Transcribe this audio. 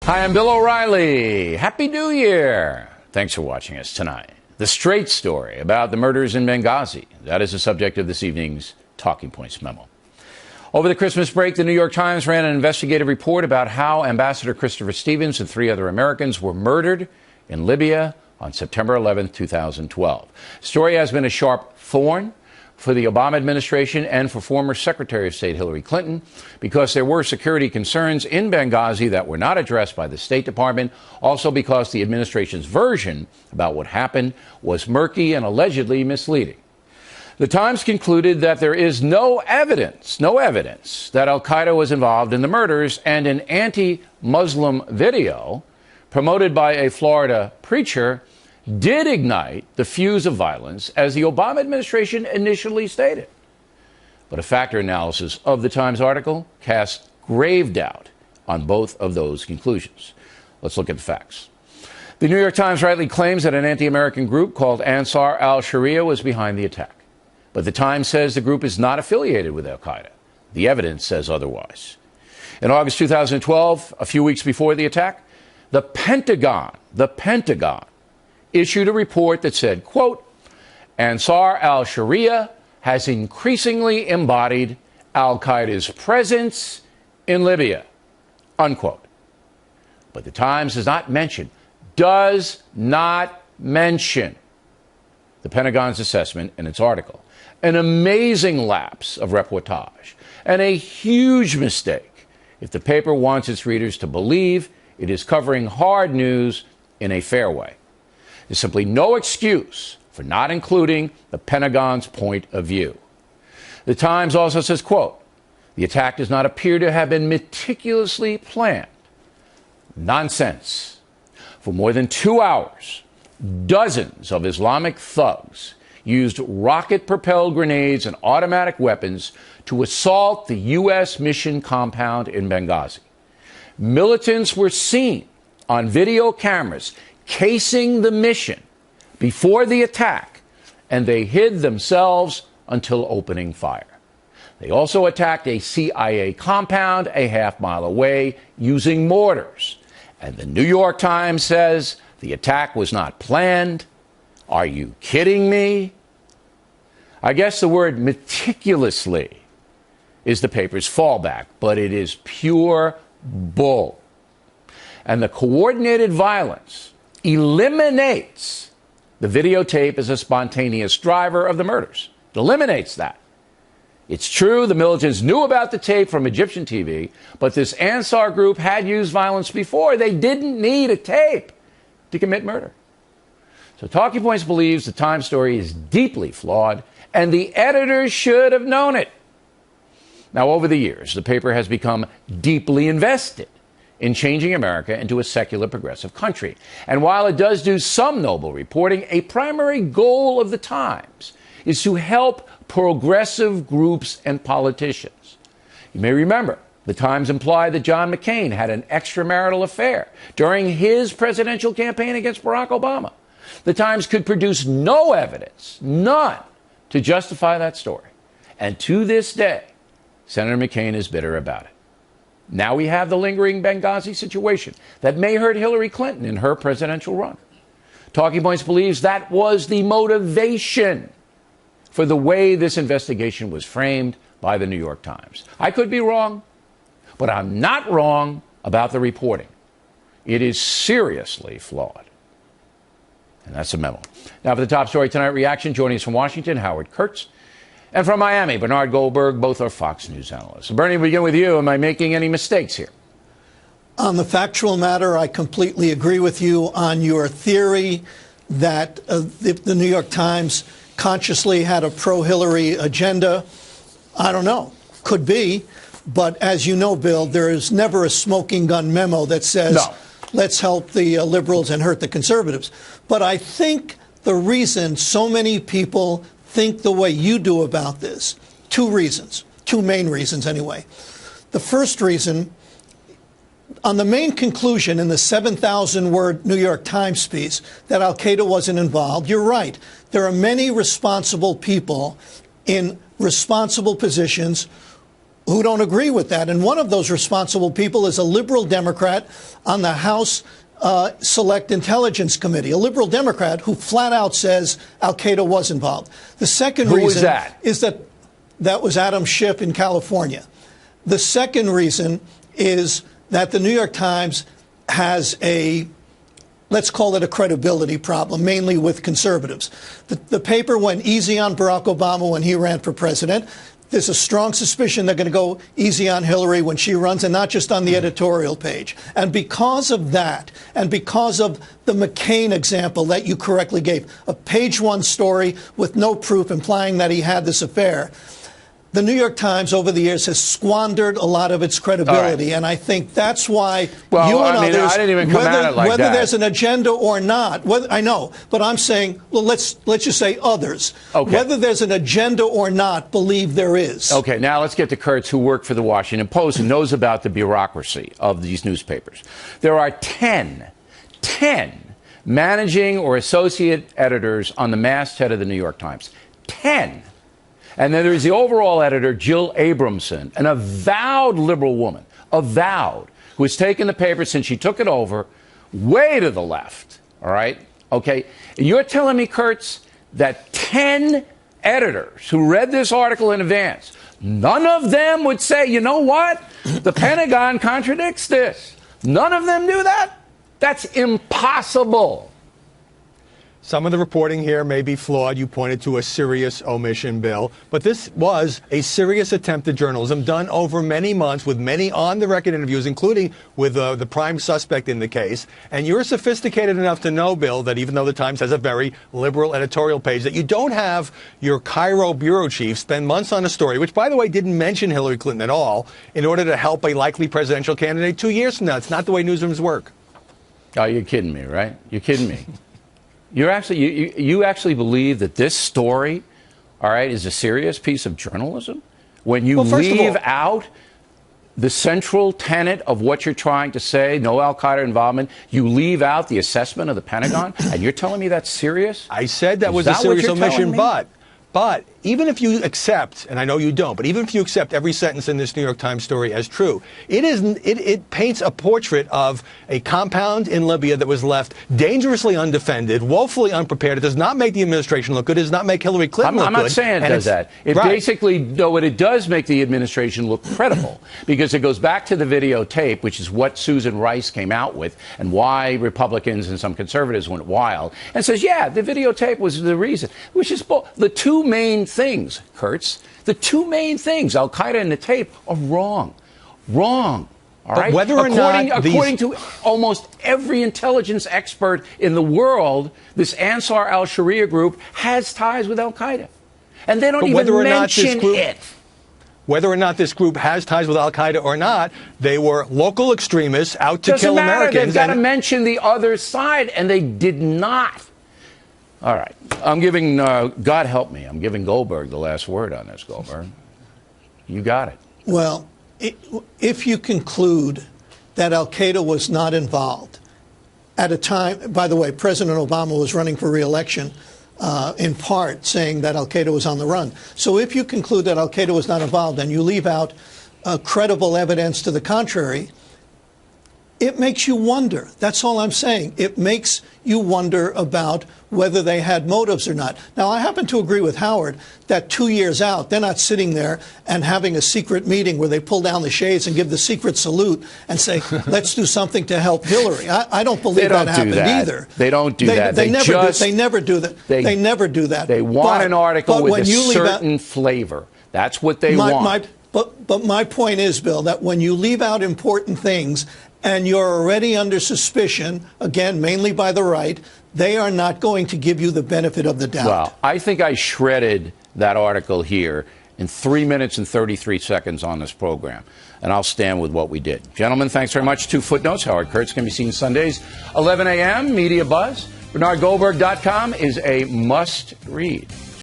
Hi, I'm Bill O'Reilly. Happy New Year. Thanks for watching us tonight. The straight story about the murders in Benghazi. That is the subject of this evening's Talking Points memo. Over the Christmas break, the New York Times ran an investigative report about how Ambassador Christopher Stevens and 3 other Americans were murdered in Libya on September 11, 2012. The story has been a sharp thorn for the Obama administration and for former Secretary of State Hillary Clinton because there were security concerns in Benghazi that were not addressed by the State Department, also because the administration's version about what happened was murky and allegedly misleading. The Times concluded that there is no evidence that al-Qaeda was involved in the murders, and an anti-Muslim video promoted by a Florida preacher did ignite the fuse of violence, as the Obama administration initially stated. But a factor analysis of the Times article casts grave doubt on both of those conclusions. Let's look at the facts. The New York Times rightly claims that an anti-American group called Ansar al-Sharia was behind the attack. But the Times says the group is not affiliated with al-Qaeda. The evidence says otherwise. In August 2012, a few weeks before the attack, the Pentagon issued a report that said, quote, Ansar al-Sharia has increasingly embodied al-Qaeda's presence in Libya, unquote. But the Times does not mention the Pentagon's assessment in its article. An amazing lapse of reportage and a huge mistake if the paper wants its readers to believe it is covering hard news in a fair way. There's simply no excuse for not including the Pentagon's point of view. The Times also says, quote, the attack does not appear to have been meticulously planned. Nonsense. For more than 2 hours, dozens of Islamic thugs used rocket-propelled grenades and automatic weapons to assault the U.S. mission compound in Benghazi. Militants were seen on video cameras casing the mission before the attack, and they hid themselves until opening fire. They also attacked a CIA compound a half-mile away using mortars. And the New York Times says the attack was not planned. Are you kidding me? I guess the word meticulously is the paper's fallback, but it is pure bull. And the coordinated violence eliminates the videotape as a spontaneous driver of the murders. It eliminates that. It's true the militants knew about the tape from Egyptian TV, but this Ansar group had used violence before. They didn't need a tape to commit murder. So Talking Points believes the Times story is deeply flawed, and the editors should have known it. Now, over the years, the paper has become deeply invested in changing America into a secular, progressive country. And while it does do some noble reporting, a primary goal of the Times is to help progressive groups and politicians. You may remember, the Times implied that John McCain had an extramarital affair during his presidential campaign against Barack Obama. The Times could produce no evidence, none, to justify that story. And to this day, Senator McCain is bitter about it. Now we have the lingering Benghazi situation that may hurt Hillary Clinton in her presidential run. Talking Points believes that was the motivation for the way this investigation was framed by the New York Times. I could be wrong, but I'm not wrong about the reporting. It is seriously flawed. And that's a memo. Now for the top story tonight, reaction. Joining us from Washington, Howard Kurtz. And from Miami, Bernard Goldberg. Both are Fox News analysts. Bernie, we begin with you. Am I making any mistakes here? On the factual matter, I completely agree with you on your theory that the New York Times consciously had a pro-Hillary agenda. I don't know. Could be. But as you know, Bill, there is never a smoking gun memo that says, no, let's help the liberals and hurt the conservatives. But I think the reason so many people think the way you do about this, two main reasons anyway. The first reason, on the main conclusion in the 7,000-word New York Times piece that al-Qaeda wasn't involved, you're right. There are many responsible people in responsible positions who don't agree with that. And one of those responsible people is a liberal Democrat on the House Select Intelligence Committee, a liberal Democrat who flat out says al-Qaeda was involved. The second reason is that was Adam Schiff in California. The second reason is that the New York Times has a, let's call it a credibility problem, mainly with conservatives. The paper went easy on Barack Obama when he ran for president. There's a strong suspicion they're going to go easy on Hillary when she runs, and not just on the editorial page. And because of that, and because of the McCain example that you correctly gave, a page one story with no proof implying that he had this affair, the New York Times over the years has squandered a lot of its credibility, and I think that's why you and others, I didn't even come at it like whether that. There's an agenda or not, I know, but I'm saying, well, let's just say others. Okay. Whether there's an agenda or not, believe there is. Okay, now let's get to Kurtz, who worked for the Washington Post and knows about the bureaucracy of these newspapers. There are 10 managing or associate editors on the masthead of the New York Times. 10. And then there's the overall editor, Jill Abramson, an avowed liberal woman, who has taken the paper since she took it over, way to the left, all right? Okay, and you're telling me, Kurtz, that 10 editors who read this article in advance, none of them would say, you know what, the Pentagon contradicts this. None of them do that? That's impossible. Some of the reporting here may be flawed. You pointed to a serious omission, Bill. But this was a serious attempt at journalism done over many months with many on-the-record interviews, including with the prime suspect in the case. And you're sophisticated enough to know, Bill, that even though the Times has a very liberal editorial page, that you don't have your Cairo bureau chief spend months on a story, which, by the way, didn't mention Hillary Clinton at all, in order to help a likely presidential candidate 2 years from now. It's not the way newsrooms work. Oh, you're kidding me, right? You're kidding me. You actually believe that this story, all right, is a serious piece of journalism? When you leave out the central tenet of what you're trying to say, no al-Qaeda involvement, you leave out the assessment of the Pentagon, and you're telling me that's serious? I said that was a serious omission, but even if you accept, and I know you don't, but even if you accept every sentence in this New York Times story as true, it paints a portrait of a compound in Libya that was left dangerously undefended, woefully unprepared. It does not make the administration look good. It does not make Hillary Clinton look good. I'm not saying it does that. It basically, though, what it does make the administration look credible, because it goes back to the videotape, which is what Susan Rice came out with, and why Republicans and some conservatives went wild, and says, yeah, the videotape was the reason, which is the two main things, Kurtz, the two main things, al-Qaeda and the tape, are wrong. Wrong. All right? Whether or according to almost every intelligence expert in the world, this Ansar al-Sharia group has ties with al-Qaeda. And they don't even mention it. Whether or not this group has ties with al-Qaeda or not, they were local extremists out to kill Americans. They've got to mention the other side, and they did not. All right. I'm giving, God help me, I'm giving Goldberg the last word on this, Goldberg. You got it. Well, if you conclude that al-Qaeda was not involved at a time, by the way, President Obama was running for re-election in part saying that al-Qaeda was on the run. So if you conclude that al-Qaeda was not involved and you leave out credible evidence to the contrary, it makes you wonder. That's all I'm saying. It makes you wonder about whether they had motives or not. Now, I happen to agree with Howard that 2 years out, they're not sitting there and having a secret meeting where they pull down the shades and give the secret salute and say, let's do something to help Hillary. I don't believe that happened either. They don't do that. They never do that. They never do that. They want an article with a certain flavor. That's what they want. But my point is, Bill, that when you leave out important things and you're already under suspicion, again, mainly by the right, they are not going to give you the benefit of the doubt. Well, I think I shredded that article here in 3 minutes and 33 seconds on this program, and I'll stand with what we did. Gentlemen, thanks very much. 2 footnotes. Howard Kurtz can be seen Sundays, 11 a.m., Media Buzz. BernardGoldberg.com is a must-read.